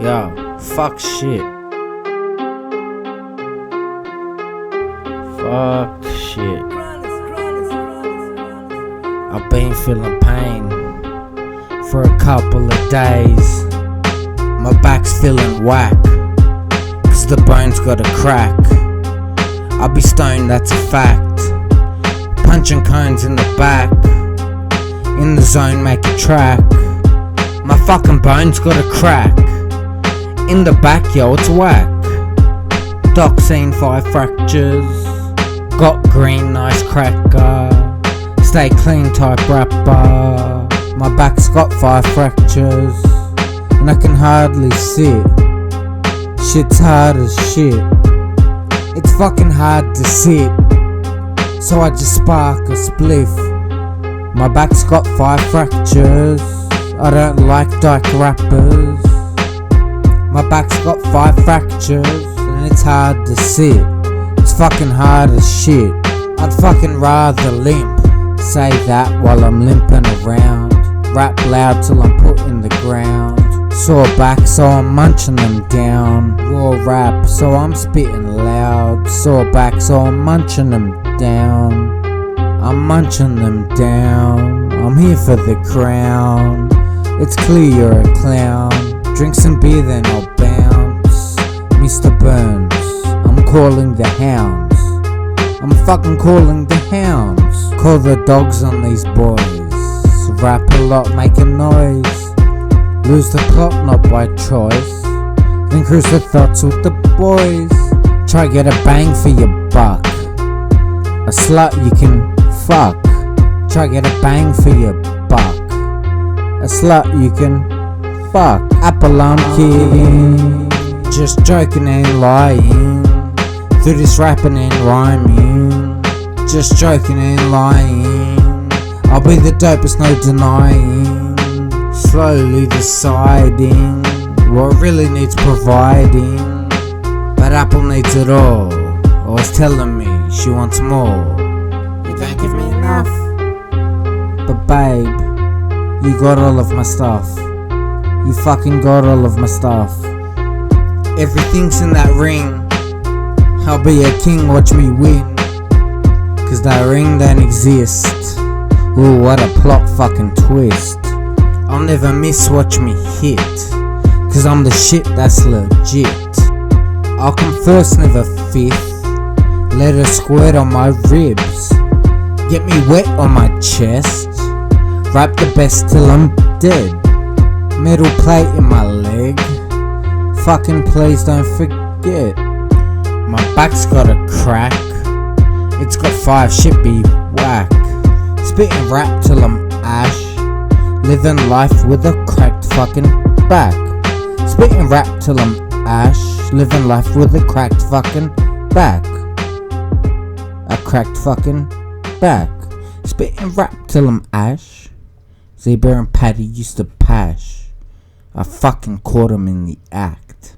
Yo, fuck shit. Fuck shit. I've been feeling pain for a couple of days. My back's feeling whack, cause the bone's got a crack. I'll be stoned, that's a fact. Punching cones in the back. In the zone, make a track. My fucking bone's got a crack. In the back, yo, it's whack. Doc seen 5 fractures. Got green, nice cracker. Stay clean type rapper. My back's got 5 fractures, and I can hardly sit. Shit's hard as shit. It's fucking hard to sit, so I just spark a spliff. My back's got 5 fractures. I don't like dyke rappers. My back's got 5 fractures, and it's hard to sit. It's fucking hard as shit. I'd fucking rather limp. Say that while I'm limping around. Rap loud till I'm put in the ground. Sore back, so I'm munching them down. Raw rap, so I'm spitting loud. Sore back, so I'm munching them down. I'm munching them down. I'm here for the crown. It's clear you're a clown. Drink some beer, then I'll bounce. Mr. Burns, I'm calling the hounds. I'm fucking calling the hounds. Call the dogs on these boys. Rap a lot, make a noise. Lose the plot, not by choice. Then cruise the thoughts with the boys. Try get a bang for your buck. A slut you can fuck. Try get a bang for your buck. A slut you can fuck. Apple I'm kidding. Just joking and lying. Through this rapping and rhyming. Just joking and lying. I'll be the dopest, no denying. Slowly deciding what really needs providing. But Apple needs it all. Always telling me she wants more. You don't give me enough. But babe, you got all of my stuff. You fucking got all of my stuff. Everything's in that ring. I'll be a king, watch me win. Cause that ring don't exist. Ooh, what a plot fucking twist. I'll never miss, watch me hit. Cause I'm the shit, that's legit. I'll come first, never fifth. Let her squirt on my ribs. Get me wet on my chest. Rap the best till I'm dead. Metal plate in my leg. Fucking please don't forget. My back's got a crack. It's got 5 shit be whack. Spitting rap till I'm ash. Living life with a cracked fucking back. Spitting rap till I'm ash. Living life with a cracked fucking back. A cracked fucking back. Spitting rap till I'm ash. Zebra and Patty used to pash. I fucking caught him in the act.